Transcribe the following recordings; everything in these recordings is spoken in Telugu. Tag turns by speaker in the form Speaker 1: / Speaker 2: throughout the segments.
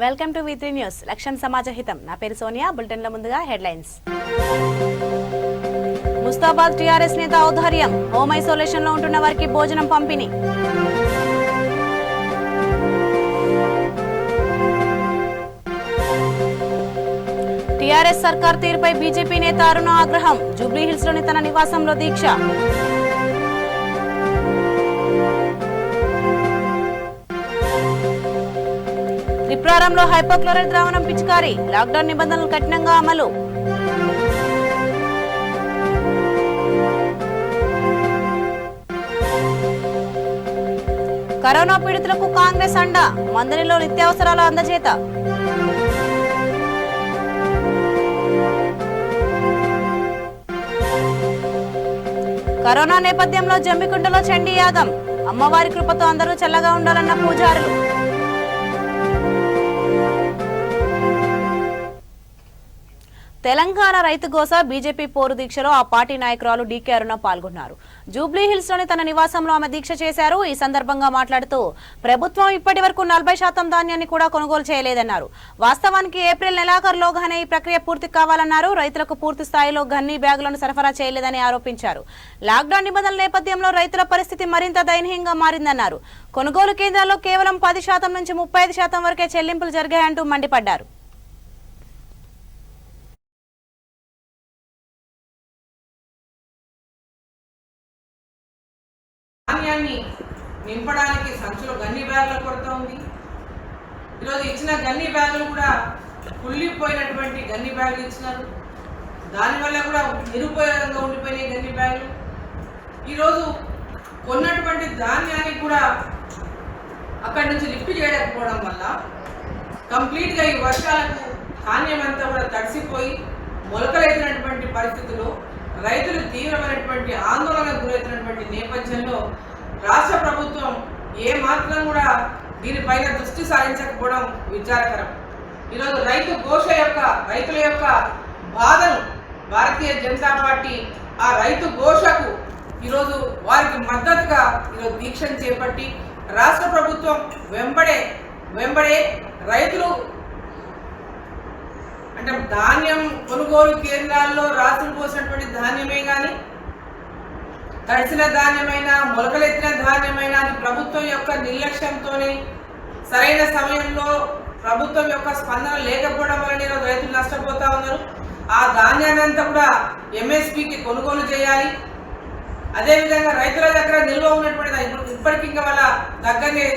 Speaker 1: Welcome to V3 news. లక్ష్యం సమాజ హితం. నా పేరు సోనియా. బులెటిన్ల ముందుగా హెడ్లైన్స్. ముస్తాబాద్ టీఆర్ఎస్ నేత ఔదార్యం. హోమ్ ఐసోలేషన్ లో ఉంటున్న వారికి భోజనం పంపిణీ. టీఆర్ఎస్ సర్కార్ తీరుపై బీజేపీ నేత అరుణ ఆగ్రహం. జూబ్లీహిల్స్ లోని తన నివాసంలో దీక్ష. త్రిపురారంలో హైపోక్లోరైడ్ ద్రావణం పిచికారీ. లాక్డౌన్ నిబంధనలు కఠినంగా అమలు. కరోనా పీడితులకు కాంగ్రెస్ అండ. మందరిలో నిత్యావసరాల అందజేత. కరోనా నేపథ్యంలో జమ్మికుంటలో చండీ యాగం. అమ్మవారి కృపతో అందరూ చల్లగా ఉండాలన్న పూజారులు. తెలంగాణ రైతు గోస బీజేపీ పోరు దీక్షలో ఆ పార్టీ నాయకురాలు డీకే అరుణ పాల్గొన్నారు. జూబ్లీహిల్స్ లోని తన నివాసంలో ఆమె దీక్ష చేశారు. ఈ సందర్భంగా మాట్లాడుతూ ప్రభుత్వం ఇప్పటి వరకు 40% ధాన్యాన్ని కూడా కొనుగోలు చేయలేదన్నారు. వాస్తవానికి ఏప్రిల్ నెలాఖరులోగానే ఈ ప్రక్రియ పూర్తి కావాలన్నారు. రైతులకు పూర్తి స్థాయిలో గన్నీ బ్యాగులను సరఫరా చేయలేదని ఆరోపించారు. లాక్డౌన్ నిబంధనల నేపథ్యంలో రైతుల పరిస్థితి మరింత దయనీయంగా మారిందన్నారు. కొనుగోలు కేంద్రాల్లో కేవలం 10% నుంచి 35% వరకే చెల్లింపులు జరిగాయంటూ మండిపడ్డారు.
Speaker 2: ధాన్యాన్ని నింపడానికి సంచులో గన్ని బ్యాగుల కొరత ఉంది. ఈరోజు ఇచ్చిన గన్ని బ్యాగులు కూడా కుళ్ళిపోయినటువంటి గన్ని బ్యాగులు ఇచ్చినారు. దానివల్ల కూడా నిరుపయోగంగా ఉండిపోయినాయి గన్ని బ్యాగులు. ఈరోజు కొన్నటువంటి ధాన్యాన్ని కూడా అక్కడి నుంచి లిఫ్ట్ చేయకపోవడం వల్ల కంప్లీట్గా ఈ వర్షాలకు ధాన్యం అంతా కూడా తడిసిపోయి మొలకలెత్తినటువంటి పరిస్థితుల్లో రైతులు తీవ్రమైనటువంటి ఆందోళనకు గురవుతున్నటువంటి నేపథ్యంలో రాష్ట్ర ప్రభుత్వం ఏ మాత్రం కూడా దీనిపైన దృష్టి సారించకపోవడం విచారకరం. ఈరోజు రైతుల యొక్క బాధను భారతీయ జనతా పార్టీ ఆ రైతు ఘోషకు ఈరోజు వారికి మద్దతుగా ఈరోజు దీక్షను చేపట్టి రాష్ట్ర ప్రభుత్వం వెంబడే రైతులు అంటే ధాన్యం కొనుగోలు కేంద్రాల్లో రాసులు పోసినటువంటి ధాన్యమే కానీ తడిసిన ధాన్యమైనా మొలకలెత్తిన ధాన్యమైనా అది ప్రభుత్వం యొక్క నిర్లక్ష్యంతోనే సరైన సమయంలో ప్రభుత్వం యొక్క స్పందన లేకపోవడం వల్ల ఈరోజు రైతులు నష్టపోతా ఉన్నారు. ఆ ధాన్యాన్ని అంతా కూడా ఎంఎస్పీకి కొనుగోలు చేయాలి. అదేవిధంగా రైతుల దగ్గర నిల్వ ఉన్నటువంటి ఇప్పటికి ఇంకా వాళ్ళ దగ్గరనే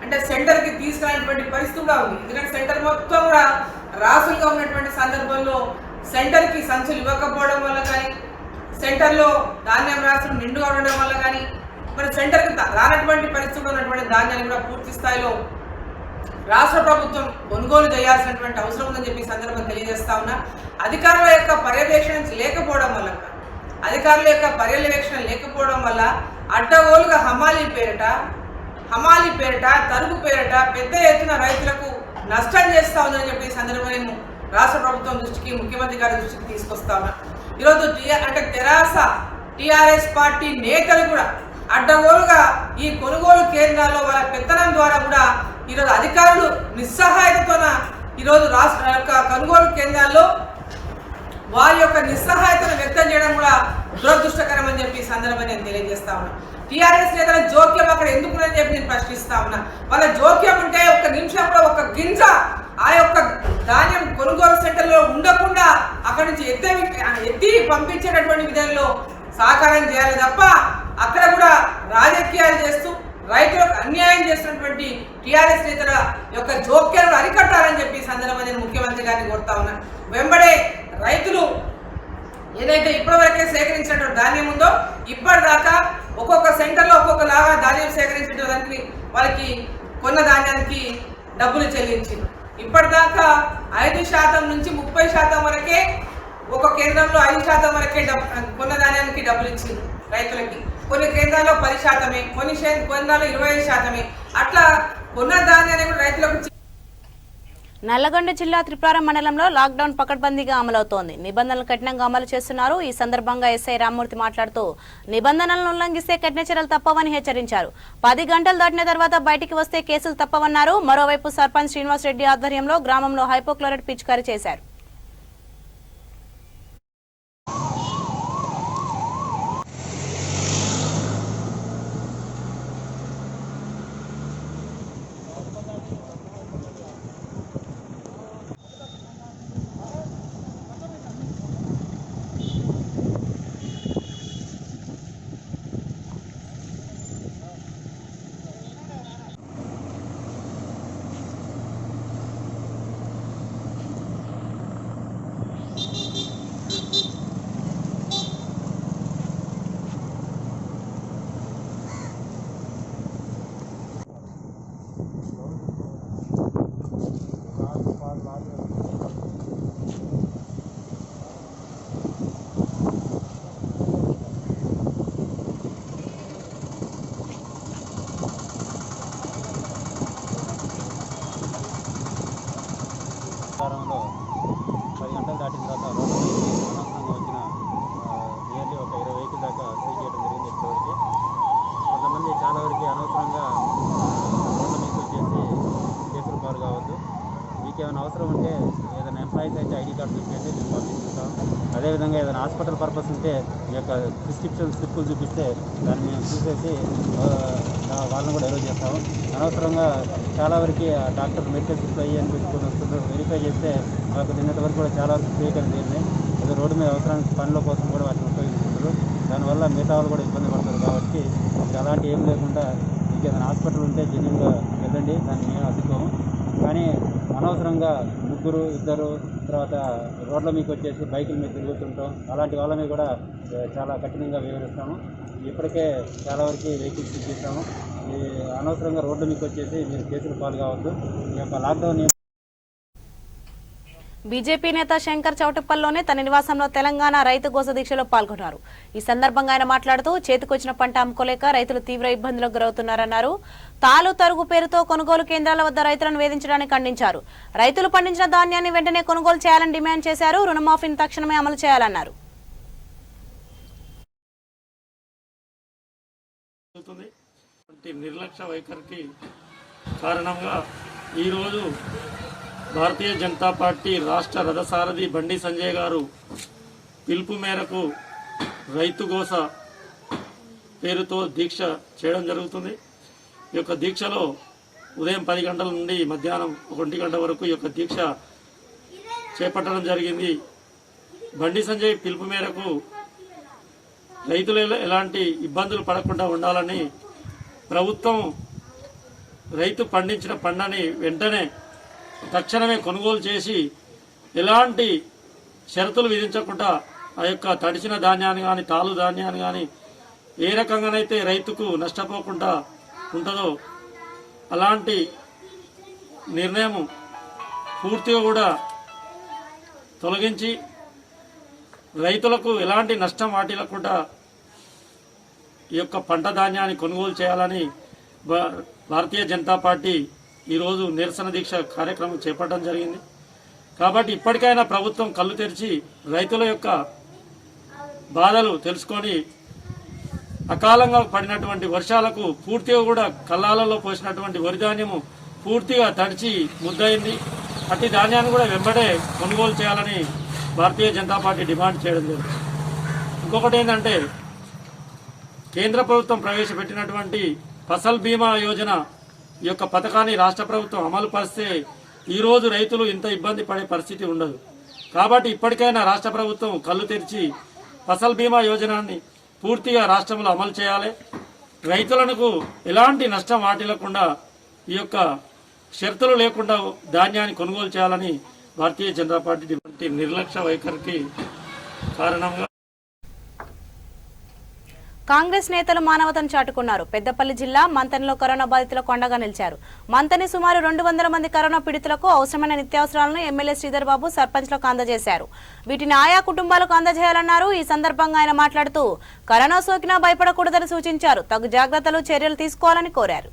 Speaker 2: అంటే సెంటర్కి తీసుకురానటువంటి పరిస్థితి కూడా ఉంది. ఎందుకంటే సెంటర్ మొత్తం కూడా రాసులుగా ఉన్నటువంటి సందర్భంలో సెంటర్కి సంచులు ఇవ్వకపోవడం వల్ల కానీ సెంటర్లో ధాన్యం రాసులు నిండుగా ఉండడం వల్ల కానీ మరి సెంటర్కి రానటువంటి పరిస్థితుల్లో ఉన్నటువంటి ధాన్యాన్ని కూడా పూర్తి స్థాయిలో రాష్ట్ర ప్రభుత్వం కొనుగోలు చేయాల్సినటువంటి అవసరం ఉందని చెప్పి సందర్భం తెలియజేస్తా ఉన్నా. అధికారుల యొక్క పర్యవేక్షణ లేకపోవడం వల్ల అడ్డగోలుగా హమాలి పేరిట తరుగు పేరిట పెద్ద ఎత్తున రైతులకు నష్టం చేస్తూ ఉందని చెప్పి సందర్భంగా నేను రాష్ట్ర ప్రభుత్వం దృష్టికి ముఖ్యమంత్రి గారి దృష్టికి తీసుకొస్తా ఉన్నా. ఈరోజు అంటే తెరాస టీఆర్ఎస్ పార్టీ నేతలు కూడా అడ్డగోలుగా ఈ కొనుగోలు కేంద్రాల్లో వాళ్ళ పెత్తనం ద్వారా కూడా ఈరోజు అధికారులు నిస్సహాయతతోన ఈరోజు రాష్ట్ర యొక్క కొనుగోలు కేంద్రాల్లో వారి యొక్క నిస్సహాయతను వ్యక్తం చేయడం కూడా దురదృష్టకరం అని చెప్పి సందర్భంగా నేను తెలియజేస్తా ఉన్నా. టీఆర్ఎస్ నేతల జోక్యం అక్కడ ఎందుకునని చెప్పి నేను ప్రశ్నిస్తా ఉన్నా. వాళ్ళ జోక్యం ఉంటే ఒక్క నిమిషంలో ఒక గింజ ఆ యొక్క ధాన్యం కొనుగోలు సెంటర్లో ఉండకుండా అక్కడి నుంచి ఎత్తి పంపించేటటువంటి విధంలో సహకారం చేయాలి తప్ప అక్కడ కూడా రాజకీయాలు చేస్తూ రైతులకు అన్యాయం చేస్తున్నటువంటి టీఆర్ఎస్ నేతల యొక్క జోక్యాలను అరికట్టాలని చెప్పి సందర్భంగా నేను ముఖ్యమంత్రి గారిని కోరుతా ఉన్నా. వెంబడే రైతులు ఏదైతే ఇప్పటివరకే సేకరించినటువంటి ధాన్యం ఉందో ఇప్పటిదాకా ఒక్కొక్క సెంటర్లో ఒక్కొక్కలాగా ధాన్యం సేకరించడానికి వాళ్ళకి కొన్న ధాన్యానికి డబ్బులు చెల్లించింది. ఇప్పటిదాకా 5% నుంచి 30% వరకే ఒక కేంద్రంలో 5% వరకే కొన్న ధాన్యానికి డబ్బులు ఇచ్చింది రైతులకి. కొన్ని కేంద్రాల్లో 10%, కొన్ని కేంద్రాల్లో 25%. అట్లా కొన్న ధాన్యాన్ని కూడా రైతులకు
Speaker 1: నల్లగొండ జిల్లా త్రిపురారం మండలంలో లాక్డౌన్ పకడ్బందీగా అమలవుతోంది. నిబంధనలు కఠినంగా అమలు చేస్తున్నారు. ఈ సందర్భంగా ఎస్ఐ రామ్మూర్తి మాట్లాడుతూ నిబంధనలను ఉల్లంఘిస్తే కఠిన చర్యలు తప్పవని హెచ్చరించారు. 10 గంటలు దాటిన తర్వాత బయటికి వస్తే కేసులు తప్పవన్నారు. మరోవైపు సర్పంచ్ శ్రీనివాస్ రెడ్డి ఆధ్వర్యంలో గ్రామంలో హైపోక్లోరైడ్ పిచికారీ చేశారు.
Speaker 3: వారంలో 10 గంటలు దాటిన తర్వాత రోడ్డు అనవసరంగా వచ్చిన నియర్లీ ఒక 20 వెహికల్ దాకా సీజ్ చేయడం జరిగింది. ఇప్పటివరకు కొంతమంది చాలా వరకు అనవసరంగా రోడ్ల మీకు వచ్చేసి కేసులు పాలు కావద్దు. మీకు ఏమైనా అవసరం ఉంటే ఏదైనా ఎంప్లాయీస్ అయితే ఐడి కార్డు చూపించండి, మేము పంపిస్తుంటాం. అదేవిధంగా ఏదైనా హాస్పిటల్ పర్పస్ ఉంటే మీ యొక్క ప్రిస్క్రిప్షన్ స్లిప్పులు చూపిస్తే దాన్ని మేము చూసేసి వాళ్ళని కూడా ఎరో చేస్తాము. అనవసరంగా చాలా వరకు డాక్టర్ మెడికల్ స్లిప్ అయ్యి అని పెట్టుకొని వస్తున్నారు. వెరిఫై చేస్తే మాకు నిన్నటి వరకు కూడా చాలా వరకు చేయడం జరిగింది. అదే రోడ్డు మీద అవసరానికి పనుల కోసం కూడా వాటిని ఉపయోగిస్తున్నారు. దానివల్ల మిగతా వాళ్ళు కూడా ఇబ్బంది పడతారు. కాబట్టి మీకు అలాంటి ఏం లేకుండా మీకు ఏదైనా హాస్పిటల్ ఉంటే జెన్యున్గా వెళ్ళండి, దాన్ని మేము అడ్డుకోము. కానీ అనవసరంగా 3, 2 తర్వాత రోడ్ల మీకు వచ్చేసి బైకుల మీద తిరుగుతుంటాం, అలాంటి వాళ్ళ మీద కూడా చాలా కఠినంగా వివరిస్తాము. ఇప్పటికే చాలా వరకు వెహికల్స్ చూపిస్తాము. ఈ అనవసరంగా రోడ్ల మీకు వచ్చేసి మీరు కేసులు పాలు కావద్దు. ఈ యొక్క లాక్డౌన్
Speaker 1: బీజేపీ నేత శంకర్ చౌటుప్పల్లోనే తన నివాసంలో తెలంగాణ రైతు గోస దీక్షలో పాల్గొన్నారు. ఈ సందర్భంగా ఆయన మాట్లాడుతూ చేతికొచ్చిన పంట అమ్ముకోలేక రైతులు తీవ్ర ఇబ్బందులకు గురవుతున్నారన్నారు. తాలు తరుగు పేరుతో కొనుగోలు కేంద్రాల వద్ద రైతులను వేధించడాన్ని ఖండించారు. రైతులు పండించిన ధాన్యాన్ని వెంటనే కొనుగోలు చేయాలని డిమాండ్ చేశారు. రుణమాఫీని తక్షణమే అమలు చేయాలన్నారు.
Speaker 4: నిర్లక్ష్య వైఖరికి కారణంగా ఈరోజు భారతీయ జనతా పార్టీ రాష్ట్ర రథసారథి బండి సంజయ్ గారు పిలుపు మేరకు రైతు గోస పేరుతో దీక్ష చేయడం జరుగుతుంది. ఈ యొక్క దీక్షలో ఉదయం 10 గంటల నుండి మధ్యాహ్నం 1 గంట వరకు ఈ యొక్క దీక్ష చేపట్టడం జరిగింది. బండి సంజయ్ పిలుపు మేరకు రైతులు ఎలాంటి ఇబ్బందులు పడకుండా ఉండాలని ప్రభుత్వం రైతు పండించిన పంటని వెంటనే తక్షణమే కొనుగోలు చేసి ఎలాంటి షరతులు విధించకుండా ఆ యొక్క తడిచిన ధాన్యాన్ని కానీ తాలు ధాన్యాన్ని కానీ ఏ రకంగానైతే రైతుకు నష్టపోకుండా ఉంటుందో అలాంటి నిర్ణయం పూర్తిగా కూడా తొలగించి రైతులకు ఎలాంటి నష్టం వాటిల్లకుండా ఈ యొక్క పంట ధాన్యాన్ని కొనుగోలు చేయాలని భారతీయ జనతా పార్టీ ఈరోజు నిరసన దీక్ష కార్యక్రమం చేపట్టడం జరిగింది. కాబట్టి ఇప్పటికైనా ప్రభుత్వం కళ్ళు తెరిచి రైతుల యొక్క బాధలు తెలుసుకొని అకాలంగా పడినటువంటి వర్షాలకు పూర్తిగా కూడా కల్లాలలో పోసినటువంటి వరి ధాన్యము పూర్తిగా తడిచి ముద్దయింది. అట్టి ధాన్యాన్ని కూడా వెంబడే కొనుగోలు చేయాలని భారతీయ జనతా పార్టీ డిమాండ్ చేయడం జరిగింది. ఇంకొకటి ఏంటంటే కేంద్ర ప్రభుత్వం ప్రవేశపెట్టినటువంటి ఫసల్ బీమా యోజన ఈ యొక్క పథకాన్ని రాష్ట్ర ప్రభుత్వం అమలు పరిస్తే ఈరోజు రైతులు ఇంత ఇబ్బంది పడే పరిస్థితి ఉండదు. కాబట్టి ఇప్పటికైనా రాష్ట్ర ప్రభుత్వం కళ్ళు తెరిచి ఫసల్ బీమా యోజనాన్ని పూర్తిగా రాష్ట్రంలో అమలు చేయాలి. రైతులకు ఎలాంటి నష్టం వాటిల్లకుండా ఈ యొక్క షరతులు లేకుండా ధాన్యాన్ని కొనుగోలు చేయాలని భారతీయ జనతా పార్టీ నిర్లక్ష్య వైఖరికి కారణంగా
Speaker 1: కాంగ్రెస్ నేతలు మానవతను చాటుకున్నారు. పెద్దపల్లి జిల్లా మంతనిలో కరోనా బాధితులకు అండగా నిలిచారు. మంతని సుమారు 200 మంది కరోనా పీడితులకు అవసరమైన నిత్యావసరాలను ఎమ్మెల్యే శ్రీధర్ బాబు సర్పంచ్లకు అందజేశారు. వీటిని ఆయా కుటుంబాలకు అందజేయాలన్నారు. ఈ సందర్భంగా ఆయన మాట్లాడుతూ కరోనా సోకినా భయపడకూడదని సూచించారు. తగు జాగ్రత్తలు చర్యలు తీసుకోవాలని కోరారు.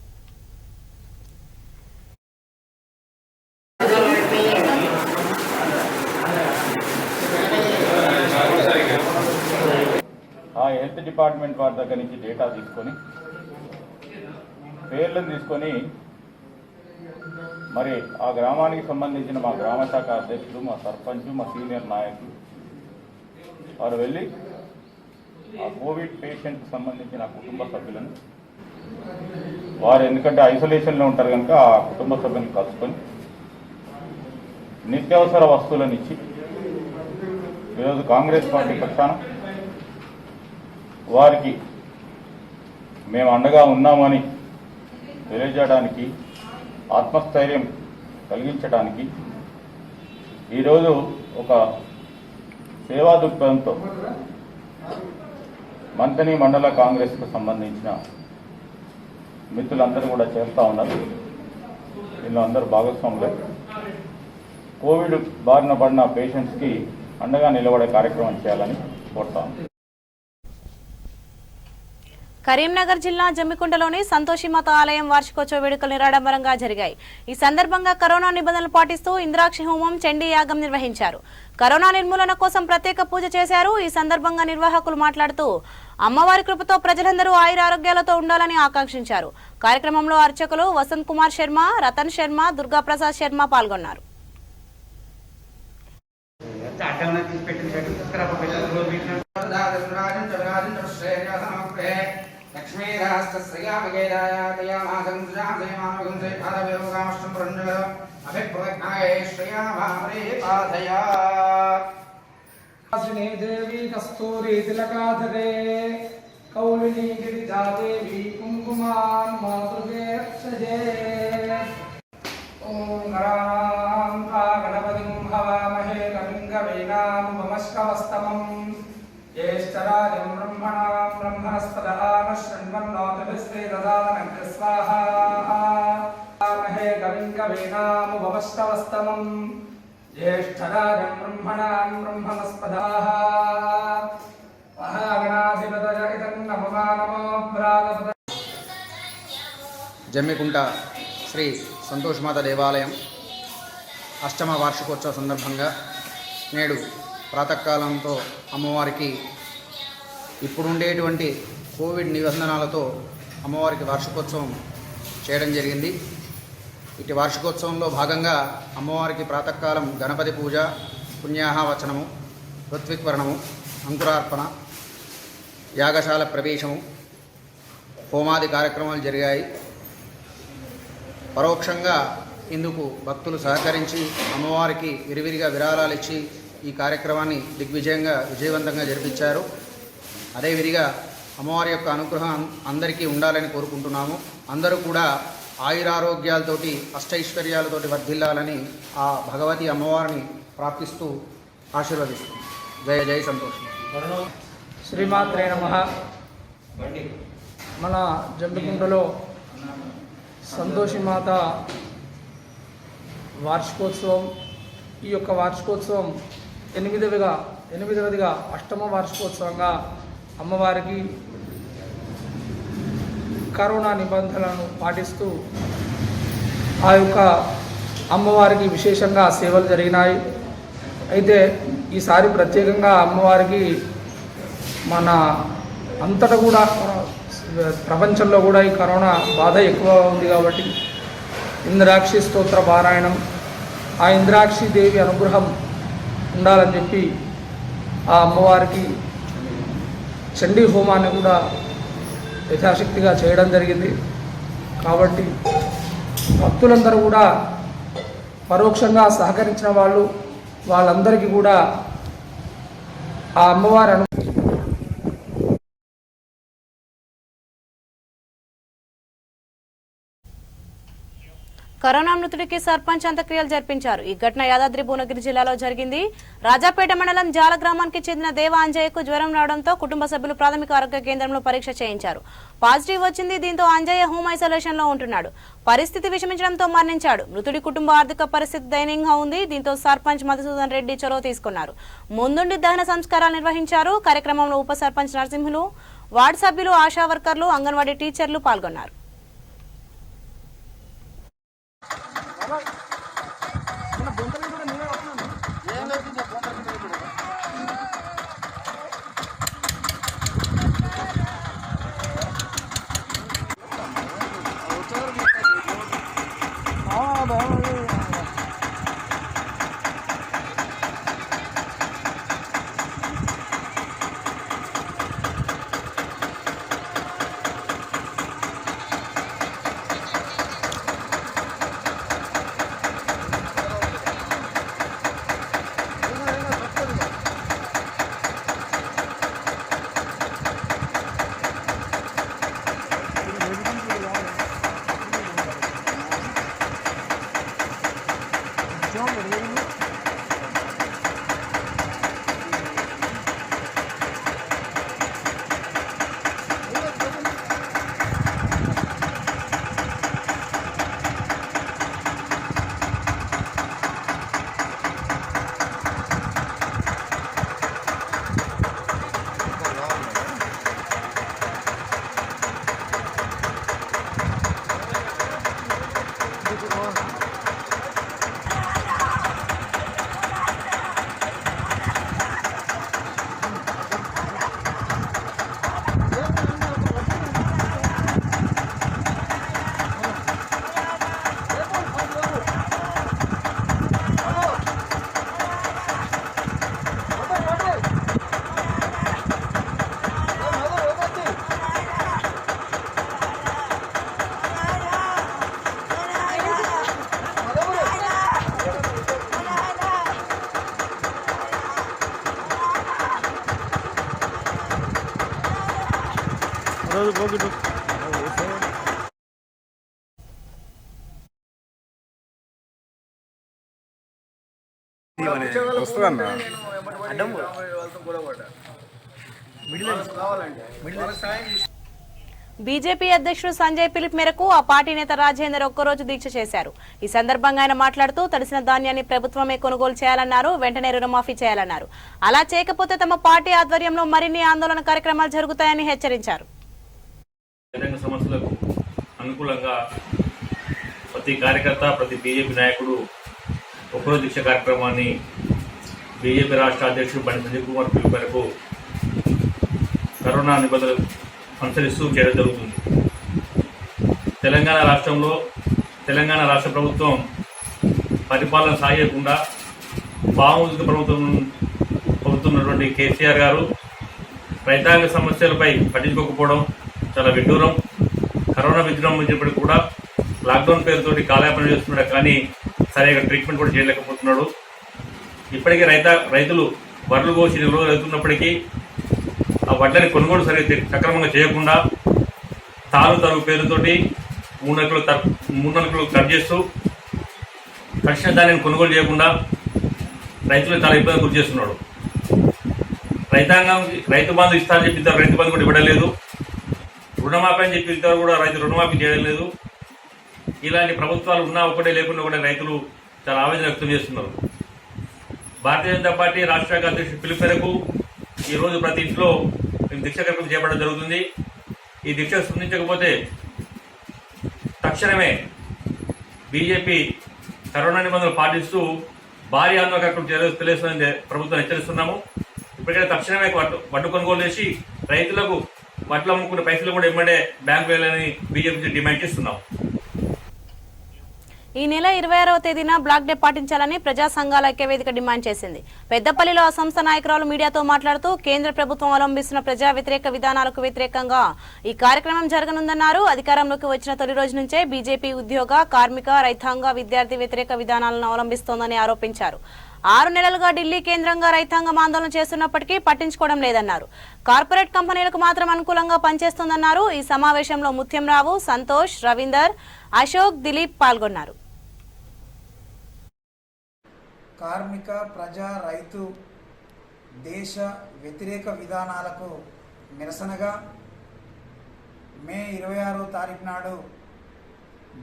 Speaker 5: డిపార్ట్మెంట్ వారి దగ్గర నుంచి డేటా తీసుకొని పేర్లను తీసుకొని మరి ఆ గ్రామానికి సంబంధించిన మా గ్రామ శాఖ అధ్యక్షులు, మా సర్పంచ్, మా సీనియర్ నాయకులు వారు వెళ్ళి ఆ కోవిడ్ పేషెంట్కి సంబంధించిన కుటుంబ సభ్యులను వారు ఎందుకంటే ఐసోలేషన్లో ఉంటారు కనుక ఆ కుటుంబ సభ్యులను కలుసుకొని నిత్యావసర వస్తువులను ఇచ్చి ఈరోజు కాంగ్రెస్ పార్టీ పక్షాన వారికి మేము అండగా ఉన్నామని తెలియజేయడానికి, ఆత్మస్థైర్యం కలిగించడానికి ఈరోజు ఒక సేవా దృక్పథంతో మంతని మండల కాంగ్రెస్కు సంబంధించిన మిత్రులందరూ కూడా చేస్తూ ఉన్నారు. దీనిలో అందరూ భాగస్వాములు. కోవిడ్ బారిన పడిన పేషెంట్స్కి అండగా నిలబడే కార్యక్రమం చేయాలని కోరుతాం.
Speaker 1: కరీంనగర్ జిల్లా జమ్మికుంటలోని సంతోషిమాత ఆలయం వార్షికోత్సవ వేడుకలు నిరాడంబరంగా జరిగాయి. ఈ సందర్భంగా కరోనా నిబంధనలు పాటిస్తూ ఇంద్రాక్షి హోమం, చండీ యాగం నిర్వహించారు. కరోనా నిర్మూలన కోసం ప్రత్యేక పూజ చేశారు. ఈ సందర్భంగా నిర్వాహకులు మాట్లాడుతూ అమ్మవారి కృపతో ప్రజలందరూ ఆయురారోగ్యాలతో ఉండాలని ఆకాంక్షించారు. కార్యక్రమంలో అర్చకులు వసంత్ కుమార్ శర్మ, రతన్ శర్మ, దుర్గాప్రసాద్ శర్మ పాల్గొన్నారు.
Speaker 6: देवी कस्तूरी तिलकाधरे कौलिनी गिरिजा देवी कुंकुमान् मातृके रक्षजे। ओम गणपतिं हवामहे कविं कवीनामुपमश्रवस्तमम् ज्येष्ठराजं ब्रह्मणां ब्रह्मणस्पत आनशृण्वन्नोतिभिस्ते ददातनग्रे स्वाहा। हवामहे कविं कवीनामुपमश्रवस्तमम् ज्येष्ठराजं ब्रह्मणां ब्रह्मणस्पदाः महागणाधिपतय नमो ब्राह्मण।
Speaker 7: జమ్మికుంట శ్రీ సంతోషమాత దేవాలయం అష్టమ వార్షికోత్సవ సందర్భంగా నేడు ప్రాతకాలంతో అమ్మవారికి ఇప్పుడుండేటువంటి కోవిడ్ నిబంధనలతో అమ్మవారికి వార్షికోత్సవం చేయడం జరిగింది. ఇటు వార్షికోత్సవంలో భాగంగా అమ్మవారికి ప్రాతకాలం గణపతి పూజ, పుణ్యాహవచనము, ఋత్విక్వరణము, అంకురార్పణ, యాగశాల ప్రవేశము, హోమాది కార్యక్రమాలు జరిగాయి. పరోక్షంగా ఇందుకు భక్తులు సహకరించి అమ్మవారికి విరివిరిగా విరాళాలు ఇచ్చి ఈ కార్యక్రమాన్ని విజయవంతంగా జరిపించారు. అదేవిధంగా అమ్మవారి యొక్క అనుగ్రహం అందరికీ ఉండాలని కోరుకుంటున్నాము. అందరూ కూడా ఆయురారోగ్యాలతోటి అష్టైశ్వర్యాలతోటి వర్ధిల్లాలని ఆ భగవతి అమ్మవారిని ప్రార్థిస్తూ ఆశీర్వదిస్తాం. జయ జయ సంతోషం.
Speaker 6: శ్రీమాత్రే నమః. మన జమ్మికుంటలో సంతోషిమాత వార్షికోత్సవం, ఈ యొక్క వార్షికోత్సవం ఎనిమిదవదిగా అష్టమ వార్షికోత్సవంగా అమ్మవారికి కరోనా నిబంధనలను పాటిస్తూ ఆ యొక్క అమ్మవారికి విశేషంగా సేవలు జరిగినాయి. అయితే ఈసారి ప్రత్యేకంగా అమ్మవారికి మన అంతటా కూడా ప్రపంచంలో కూడా ఈ కరోనా బాధ ఎక్కువ ఉంది కాబట్టి ఇంద్రాక్షి స్తోత్ర పారాయణం, ఆ ఇంద్రాక్షి దేవి అనుగ్రహం ఉండాలని చెప్పి ఆ అమ్మవారికి చండీ హోమాన్ని కూడా యథాశక్తిగా చేయడం జరిగింది. కాబట్టి భక్తులందరూ కూడా పరోక్షంగా సహకరించిన వాళ్ళందరికీ కూడా ఆ అమ్మవారి
Speaker 1: కరోనా మృతుడికి సర్పంచ్ అంత్యక్రియలు జరిపించారు. ఈ ఘటన యాదాద్రి భువనగిరి జిల్లాలో జరిగింది. రాజాపేట మండలం జాల గ్రామానికి చెందిన దేవ అంజయ్యకు జ్వరం రావడంతో కుటుంబ సభ్యులు ప్రాథమిక ఆరోగ్య కేంద్రంలో పరీక్ష చేయించారు. పాజిటివ్ వచ్చింది. దీంతో అంజయ్య హోమ్ ఐసోలేషన్ లో ఉంటున్నాడు. పరిస్థితి విషమించడంతో మరణించాడు. మృతుడి కుటుంబ ఆర్థిక పరిస్థితి దయనీయంగా ఉంది. దీంతో సర్పంచ్ మధుసూదన్ రెడ్డి చొరవ తీసుకున్నారు. ముందుండి దహన సంస్కారాలు నిర్వహించారు. కార్యక్రమంలో ఉప సర్పంచ్ నరసింహులు, వార్డు సభ్యులు, ఆశా వర్కర్లు, అంగన్వాడీ టీచర్లు పాల్గొన్నారు. బీజేపీ అధ్యక్షుడు సంజయ్ పిలుపు మేరకు ఆ పార్టీ నేత రాజేందర్ ఒక్కరోజు దీక్ష చేశారు. ఈ సందర్భంగా ఆయన మాట్లాడుతూ తడిసిన ధాన్యాన్ని ప్రభుత్వమే కొనుగోలు చేయాలన్నారు. వెంటనే రుణమాఫీ చేయాలన్నారు. అలా చేయకపోతే తమ పార్టీ ఆధ్వర్యంలో మరిన్ని ఆందోళన కార్యక్రమాలు జరుగుతాయని హెచ్చరించారు.
Speaker 8: సమస్యలకు అనుకూలంగా ప్రతి కార్యకర్త, ప్రతి బీజేపీ నాయకుడు ఒక్కరోజు దీక్ష కార్యక్రమాన్ని బీజేపీ రాష్ట్ర అధ్యక్షుడు బండి సంజయ్ కుమార్ పిలుపు మేరకు కరోనా నిబంధనలు అనుసరిస్తూ చేయడం జరుగుతుంది. తెలంగాణ రాష్ట్రంలో తెలంగాణ రాష్ట్ర ప్రభుత్వం పరిపాలన సాగకుండా పాముదిక ప్రభుత్వం కేసీఆర్ గారు రైతాంగ సమస్యలపై పట్టించుకోకపోవడం చాలా విడ్డూరం. కరోనా విజృంభం వచ్చినప్పటికీ కూడా లాక్డౌన్ పేరుతోటి కాలయాపన చేస్తున్నాడు, కానీ సరిగా ట్రీట్మెంట్ కూడా చేయలేకపోతున్నాడు. ఇప్పటికీ రైతులు వడ్లు కోసి 2 రోజులు అవుతున్నప్పటికీ ఆ వడ్లని కొనుగోలు సక్రమంగా చేయకుండా తరుగు పేరుతోటి 3 నెలలు కట్ చేస్తూ తక్షణ దానిని కొనుగోలు చేయకుండా రైతులు చాలా ఇబ్బంది గురి చేస్తున్నాడు. రైతు బంధు ఇస్తారని చెప్పి రైతు బంధు కూడా ఇవ్వడం లేదు. రుణమాఫీ అని చెప్పి కూడా రైతు రుణమాఫీ చేయడం లేదు. ఇలాంటి ప్రభుత్వాలు ఉన్నా ఒకటే లేకుండా కూడా రైతులు చాలా ఆవేదన వ్యక్తం చేస్తున్నారు. భారతీయ జనతా పార్టీ రాష్ట్ర శాఖ అధ్యక్షుడు పిలుపు మేరకు ఈరోజు ప్రతి ఇంట్లో మేము దీక్ష కార్యక్రమం చేపట్టడం జరుగుతుంది. ఈ దీక్ష స్పందించకపోతే తక్షణమే బీజేపీ కరోనా నిబంధనలు పాటిస్తూ భారీ ఆందోళన కార్యక్రమం తెలియజేస్తుందని ప్రభుత్వం హెచ్చరిస్తున్నాము. ఇప్పటికైనా తక్షణమే వడ్లు కొనుగోలు చేసి రైతులకు వడ్లు అమ్ముకున్న పైసలు కూడా ఇమ్మడే బ్యాంకు వేయాలని బీజేపీ డిమాండ్ చేస్తున్నాం.
Speaker 1: ఈ నెల 26వ తేదీన బ్లాక్ డే పాటించాలని ప్రజా సంఘాల ఐక్యవేదిక డిమాండ్ చేసింది. పెద్దపల్లిలో ఆ సంస్థ నాయకురాలు మీడియాతో మాట్లాడుతూ కేంద్ర ప్రభుత్వం అవలంబిస్తున్న ప్రజా వ్యతిరేక విధానాలకు వ్యతిరేకంగా ఈ కార్యక్రమం జరగనుందన్నారు. అధికారంలోకి వచ్చిన తొలి రోజు నుంచే బీజేపీ ఉద్యోగ, కార్మిక, రైతాంగ, విద్యార్థి వ్యతిరేక విధానాలను అవలంబిస్తోందని ఆరోపించారు. 6 నెలలుగా ఢిల్లీ కేంద్రంగా రైతాంగం ఆందోళన చేస్తున్నప్పటికీ పట్టించుకోవడం లేదన్నారు. కార్పొరేట్ కంపెనీలకు మాత్రం అనుకూలంగా పనిచేస్తోందన్నారు. ఈ సమావేశంలో ముత్యంరావు, సంతోష్, రవీందర్, అశోక్, దిలీప్ పాల్గొన్నారు.
Speaker 6: కార్మిక, ప్రజా, రైతు, దేశ వ్యతిరేక విధానాలకు నిరసనగా మే 26వ తారీఖు నాడు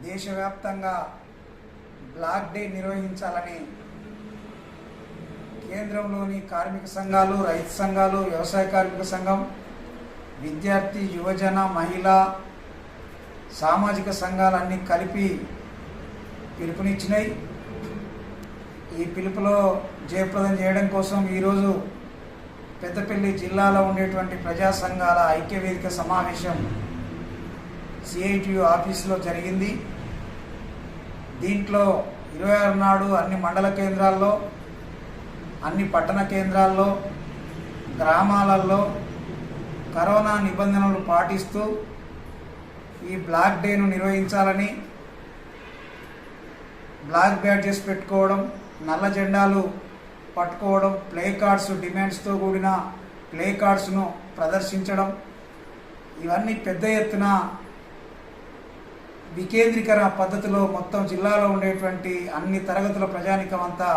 Speaker 6: దేశవ్యాప్తంగా బ్లాక్ డే నిర్వహించాలని కేంద్రంలోని కార్మిక సంఘాలు, రైతు సంఘాలు, వ్యవసాయ కార్మిక సంఘం, విద్యార్థి, యువజన, మహిళా, సామాజిక సంఘాలన్నీ కలిపి పిలుపునిచ్చినాయి. ఈ పిలుపులో జయప్రదం చేయడం కోసం ఈరోజు పెద్దపల్లి జిల్లాలో ఉండేటువంటి ప్రజా సంఘాల ఐక్యవేదిక సమావేశం సిఐటియు ఆఫీసులో జరిగింది. దీంట్లో 26 నాడు అన్ని మండల కేంద్రాల్లో, అన్ని పట్టణ కేంద్రాల్లో, గ్రామాలలో కరోనా నిబంధనలు పాటిస్తూ ఈ బ్లాక్ డేను నిర్వహించాలని, బ్లాక్ బ్యాడ్జెస్ పెట్టుకోవడం, నల్ల జెండాలు పట్టుకోవడం, ప్లే కార్డ్స్, డిమాండ్స్తో కూడిన ప్లే కార్డ్స్ను ప్రదర్శించడం, ఇవన్నీ పెద్ద ఎత్తున వికేంద్రీకరణ పద్ధతిలో మొత్తం జిల్లాలో ఉండేటువంటి అన్ని తరగతుల ప్రజానికం అంతా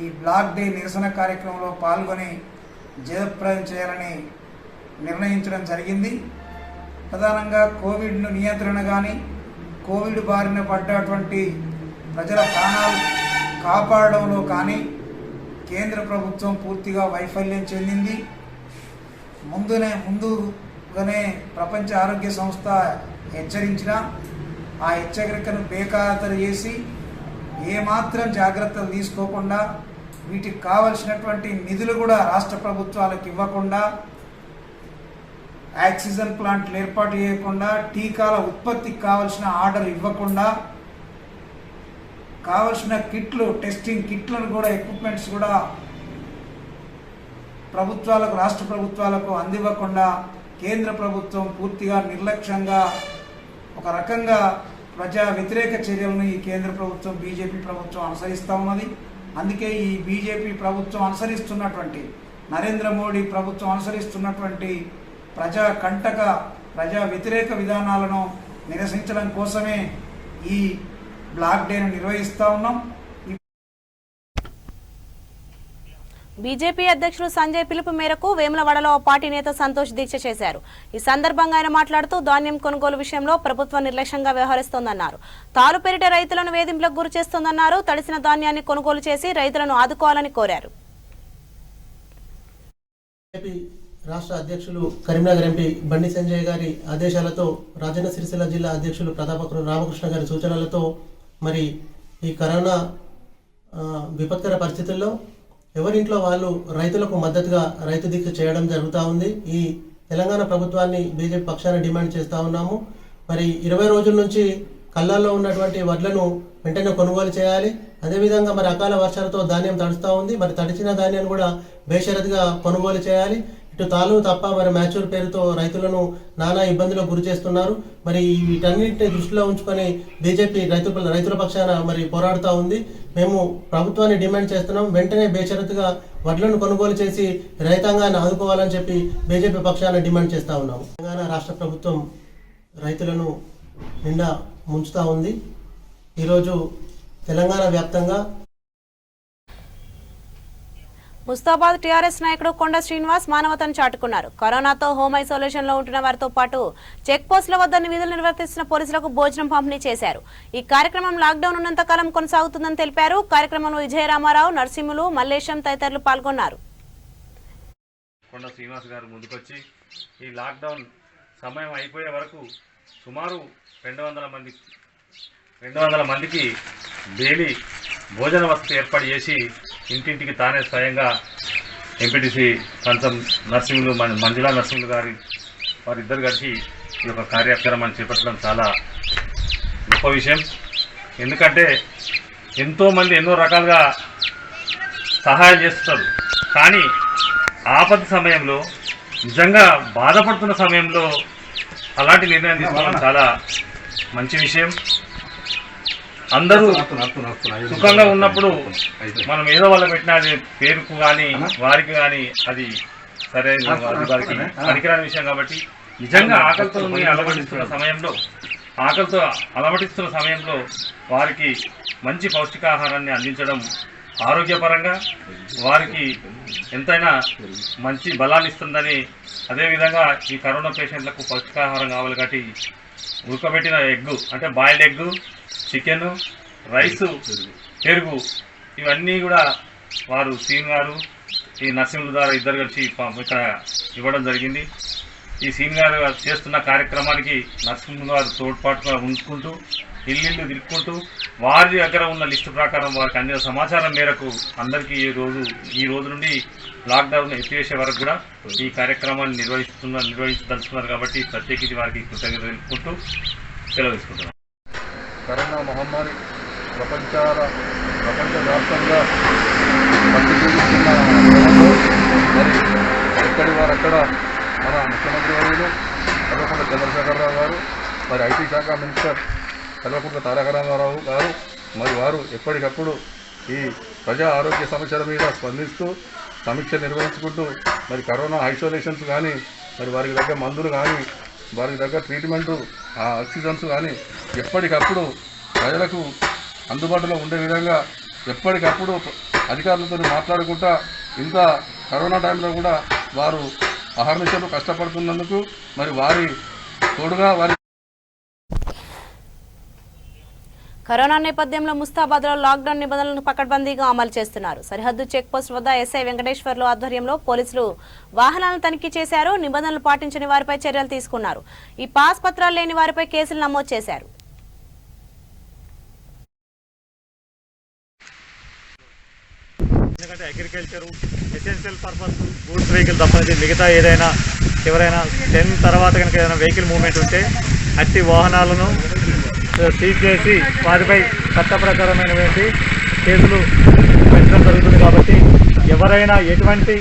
Speaker 6: ఈ బ్లాక్ డే నిరసన కార్యక్రమంలో పాల్గొని జయప్రదం చేయాలని నిర్ణయించడం జరిగింది. ప్రధానంగా కోవిడ్ను నియంత్రణ కానీ, కోవిడ్ బారిన పడ్డటువంటి ప్రజల ప్రాణాలు కాపాడడంలో కానీ కేంద్ర ప్రభుత్వం పూర్తిగా వైఫల్యం చెందింది. ముందుగానే ప్రపంచ ఆరోగ్య సంస్థ హెచ్చరించిన ఆ హెచ్చరికను బేఖాతరు చేసి ఏమాత్రం జాగ్రత్తలు తీసుకోకుండా, వీటికి కావలసినటువంటి నిధులు కూడా రాష్ట్ర ప్రభుత్వాలకు ఇవ్వకుండా, ఆక్సిజన్ ప్లాంట్లు ఏర్పాటు చేయకుండా, టీకాల ఉత్పత్తికి కావలసిన ఆర్డర్ ఇవ్వకుండా, కావలసిన కిట్లు, టెస్టింగ్ కిట్లను కూడా, ఎక్విప్మెంట్స్ కూడా ప్రభుత్వాలకు, రాష్ట్ర ప్రభుత్వాలకు అందివ్వకుండా కేంద్ర ప్రభుత్వం పూర్తిగా నిర్లక్ష్యంగా ఒక రకంగా ప్రజా వ్యతిరేక చర్యలను ఈ కేంద్ర ప్రభుత్వం, బీజేపీ ప్రభుత్వం అనుసరిస్తూ ఉన్నది. అందుకే ఈ బీజేపీ ప్రభుత్వం అనుసరిస్తున్నటువంటి, నరేంద్ర మోడీ ప్రభుత్వం అనుసరిస్తున్నటువంటి ప్రజా కంటక ప్రజా వ్యతిరేక విధానాలను నిరసించడం కోసమే ఈ బ్లాక్ డేను నిర్వహిస్తూ ఉన్నాం.
Speaker 1: బీజేపీ అధ్యక్షుడు సంజయ్ పిలుపు మేరకు వేములవాడలో పార్టీ నేత సంతోష్ దీక్ష చేశారు. ఈ సందర్భంగా ఆయన మాట్లాడుతూ ధాన్యం కొనుగోలు విషయంలో ప్రభుత్వం నిర్లక్ష్యంగా వ్యవహరిస్తోందన్నారు. తాలుపేరిట రైతులను వేధింపులకు గురి చేస్తోందన్నారు. తడిసిన ధాన్యాన్ని కొనుగోలు చేసి రైతులను ఆదుకోవాలని కోరారు.
Speaker 9: రాష్ట్ర అధ్యక్షులు కరీంనగర్ ఎంపీ బండి సంజయ్ గారి ఆదేశాలతో రాజన్న సిరిసిల్ల జిల్లా అధ్యక్షులు ప్రతాపకురు రామకృష్ణ గారి సూచనలతో మరి ఈ కరోనా విపత్కర పరిస్థితుల్లో ఎవరింట్లో వాళ్ళు రైతులకు మద్దతుగా రైతు దీక్ష చేయడం జరుగుతూ ఉంది. ఈ తెలంగాణ ప్రభుత్వాన్ని బీజేపీ పక్షాన డిమాండ్ చేస్తూ ఉన్నాము. మరి 20 రోజుల నుంచి కళ్ళాల్లో ఉన్నటువంటి వడ్లను వెంటనే కొనుగోలు చేయాలి. అదేవిధంగా మరి అకాల వర్షాలతో ధాన్యం తడుస్తూ ఉంది. మరి తడిచిన ధాన్యాన్ని కూడా బేషరతుగా కొనుగోలు చేయాలి. ఇటు తాలు తప్ప మరి మ్యాచ్యూర్ పేరుతో రైతులను నానా ఇబ్బందులకు గురి చేస్తున్నారు. మరి వీటన్నిటిని దృష్టిలో ఉంచుకొని బీజేపీ రైతుల పక్షాన మరి పోరాడుతూ ఉంది. మేము ప్రభుత్వాన్ని డిమాండ్ చేస్తున్నాం. వెంటనే బేషరతుగా వడ్లను కొనుగోలు చేసి రైతాంగాన్ని ఆదుకోవాలని చెప్పి బీజేపీ పక్షాన డిమాండ్ చేస్తూ ఉన్నాము. తెలంగాణ రాష్ట్ర ప్రభుత్వం రైతులను నిండా ముంచుతూ ఉంది. ఈరోజు తెలంగాణ వ్యాప్తంగా
Speaker 1: ముస్తాబాద్ టీఆర్ఎస్ నాయకుడు కొండ శ్రీనివాస్ మానవతను చాటుకున్నారు. కరోనాతో హోమ్ ఐసోలేషన్ లో ఉంటున్న వారితో పాటు చెక్ పోస్టుల వద్ద విధులు నిర్వర్తిస్తున్న పోలీసులకు భోజనం పంపిణీ చేశారు. ఈ కార్యక్రమం లాక్డౌన్ ఉన్నంత కాలం కొనసాగుతుందని తెలిపారు. కార్యక్రమంలో విజయరామారావు, నరసింహులు, మల్లేశం తదితరులు పాల్గొన్నారు.
Speaker 8: కొండ శ్రీనివాస్ గారు ముందుకొచ్చి ఈ లాక్డౌన్ సమయం అయిపోయే వరకు సుమారు 200 మందికి డైలీ భోజన వసతి ఏర్పాటు చేసి ఇంటింటికి తానే స్వయంగా ఎంపీటీసీ కంచం నర్సింహులు మంజులా నర్సింహులు గారి వారిద్దరు కలిసి ఈ యొక్క కార్యక్రమాన్ని చేపట్టడం చాలా గొప్ప విషయం. ఎందుకంటే ఎంతోమంది ఎన్నో రకాలుగా సహాయం చేస్తారు. కానీ ఆపద సమయంలో నిజంగా బాధపడుతున్న సమయంలో అలాంటి నిర్ణయం తీసుకోవడం చాలా మంచి విషయం. అందరూ సుఖంగా ఉన్నప్పుడు మనం ఏదో వాళ్ళ పెట్టిన పేరుకు కానీ వారికి కానీ అది సరే అది వారికి పనికిరాని విషయం. కాబట్టి నిజంగా ఆకలితో అలమటిస్తున్న సమయంలో వారికి మంచి పౌష్టికాహారాన్ని అందించడం ఆరోగ్యపరంగా వారికి ఎంతైనా మంచి బలాన్ని ఇస్తుందని, అదేవిధంగా ఈ కరోనా పేషెంట్లకు పౌష్టికాహారం కావాలి కాబట్టి ఉడకబెట్టిన ఎగ్గు అంటే బాయిల్డ్ ఎగ్గు, చికెను, రైసు, పెరుగు ఇవన్నీ కూడా వారు సీన్ గారు ఈ నర్సింహుల ద్వారా ఇద్దరు కలిసి ఇక్కడ ఇవ్వడం జరిగింది. ఈ సీన్ గారు చేస్తున్న కార్యక్రమానికి నర్సింహుల గారు తోడ్పాటుగా ఉంచుకుంటూ ఇల్లు తిరుక్కుంటూ వారి దగ్గర ఉన్న లిస్టు ప్రకారం వారికి అందిన సమాచారం మేరకు అందరికీ ఈ రోజు నుండి లాక్డౌన్ ఎత్తివేసే వరకు కూడా ఈ కార్యక్రమాన్ని నిర్వహించదలుచుకున్నారు. కాబట్టి ప్రత్యేకించి వారికి కృతజ్ఞత తెలుపుకుంటూ సెలవు తీసుకుంటున్నాం.
Speaker 5: కరోనా మహమ్మారి ప్రపంచవ్యాప్తంగా పట్టుదీస్తున్న మరి ఎక్కడి వారు అక్కడ మన ముఖ్యమంత్రి వర్యులు కల్వకుంట్ల చంద్రశేఖరరావు గారు, మరి ఐటీ శాఖ మినిస్టర్ కల్వకుంట్ల తారక రామారావు గారు మరి వారు ఎప్పటికప్పుడు ఈ ప్రజా ఆరోగ్య సమస్యల మీద స్పందిస్తూ సమీక్ష నిర్వహించుకుంటూ మరి కరోనా ఐసోలేషన్స్ కానీ మరి వారికి దగ్గర మందులు కానీ వారికి దగ్గర ట్రీట్మెంటు ఆక్సిజన్స్ కానీ ఎప్పటికప్పుడు ప్రజలకు అందుబాటులో ఉండే విధంగా ఎప్పటికప్పుడు అధికారులతో మాట్లాడుకుంటా ఇంత కరోనా టైంలో కూడా వారు అహర్నిశలు కష్టపడుతున్నందుకు మరి వారి తోడుగా వారి
Speaker 1: కరోనా నేపథ్యంలో ముస్తాబాద్ లో లాక్డౌన్ నిబంధనలను పకడ్బందీగా అమలు చేస్తున్నారు. సరిహద్దు చెక్ పోస్ట్ వద్ద ఎస్ఐ వెంకటేశ్వర్లు ఆధ్వర్యంలో పోలీసులు వాహనాలను తనిఖీ చేశారు. నిబంధనలు పాటించని వారిపై చర్యలు తీసుకున్నారు. ఈ పాస్ పత్రాలు లేని వారిపై కేసులు నమోదు చేశారు.
Speaker 4: ఎందుకంటే agriculture, essential purpose goods vehicle తప్పనిసరి మిగతా ఏదైనా ఎవరైనా 10 తర్వాత కనుక ఏదైనా వెహికల్ మూవ్మెంట్ ఉంటే అట్టి వాహనాలను సీజ్ చేసి వారిపై చట్ట ప్రకారమైనటువంటి కేసులు పెట్టడం జరుగుతుంది. కాబట్టి ఎవరైనా ఎటువంటి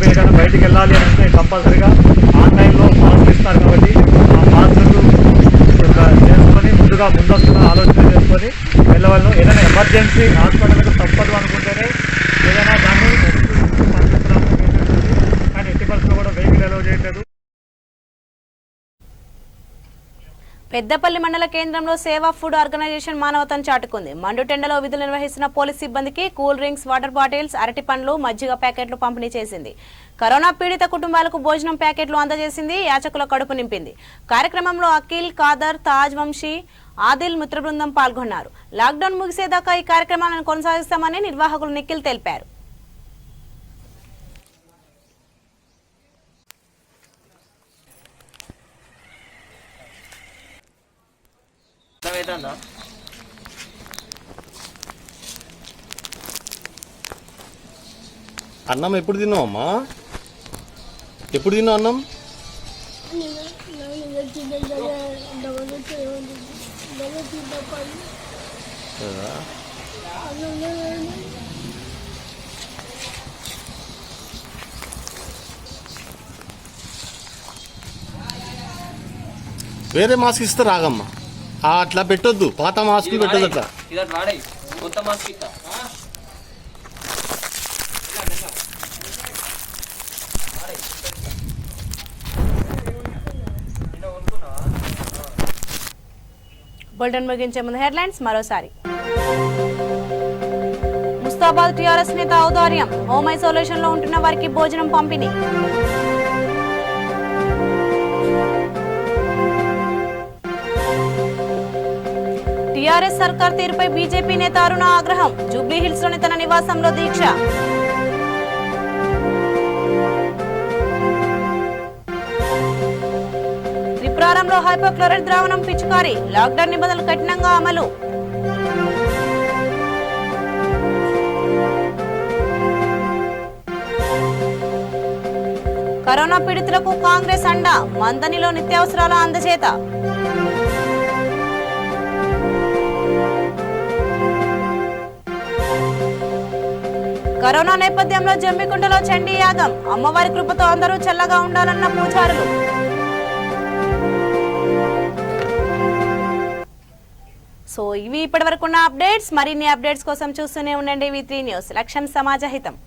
Speaker 4: ఏదైనా బయటికి వెళ్ళాలి అని అంటే కంపల్సరీగా ఆన్లైన్లో పాస్ ఇస్తారు. కాబట్టి ఆ పాస్లను చేసుకొని ముందస్తుగా ఆలోచన చేసుకొని వెళ్ళవలను. ఏదైనా ఎమర్జెన్సీ హాస్పిటల్కి తప్పదు అనుకుంటేనే ఏదైనా దాన్ని కానీ ఎట్టి పరిస్థితుల్లో కూడా వెహికల్ అలౌ చేయట్లేదు.
Speaker 1: పెద్దపల్లి మండల కేంద్రంలో సేవా ఫుడ్ ఆర్గనైజేషన్ మానవతను చాటుకుంది. మండుటెండలో విధులు నిర్వహిస్తున్న పోలీస్ సిబ్బందికి కూల్ డ్రింక్స్, వాటర్ బాటిల్స్, అరటి పండ్లు, మజ్జిగ ప్యాకెట్లు పంపిణీ చేసింది. కరోనా పీడిత కుటుంబాలకు భోజనం ప్యాకెట్లు అందజేసింది. యాచకుల కడుపు నింపింది. కార్యక్రమంలో అఖిల్, ఖాదర్, తాజ్ వంశీ, ఆదిల్ మిత్ర బృందం పాల్గొన్నారు. లాక్డౌన్ ముగిసేదాకా ఈ కార్యక్రమాలను కొనసాగిస్తామని నిర్వాహకులు నిఖిల్ తెలిపారు.
Speaker 10: అన్నం ఎప్పుడు తిన్నావు అమ్మా? ఎప్పుడు తిన్నావు అన్నం? వేరే మాస్క్ ఇస్తే రాగమ్మా. అట్లా పెట్టొద్దు, పాత మాస్క్ పెట్టొద్దు. అట్లా
Speaker 1: బులెటిన్ ముగించే ముందు హెడ్లైన్స్ మరోసారి. ముస్తాబాద్ టీఆర్ఎస్ నేత ఔదార్యం, హోమ్ ఐసోలేషన్ లో ఉంటున్న వారికి భోజనం పంపిణీ. టీఆర్ఎస్ సర్కార్ తీరుపై బీజేపీ నేత అరుణ ఆగ్రహం, జూబ్లీహిల్స్ లోని తన నివాసంలో దీక్ష. త్రిపురారంలో హైపోక్లోరైడ్ ద్రావణం పిచికారీ, లాక్డౌన్ నిబంధనలు కఠినంగా అమలు. కరోనా పీడితులకు కాంగ్రెస్ అండ, మందనిలో నిత్యావసరాల అందజేత. కరోనా నేపథ్యంలో జమ్మికుంటలో చండీ యాగం, అమ్మవారి కృపతో అందరూ చల్లగా ఉండాలన్న పూజారులు. సో ఇవి ఇప్పటివరకున్న అప్డేట్స్. మరిన్ని అప్డేట్స్ కోసం చూస్తూనే ఉండండి V3 న్యూస్. లక్ష్యం సమాజ హితం.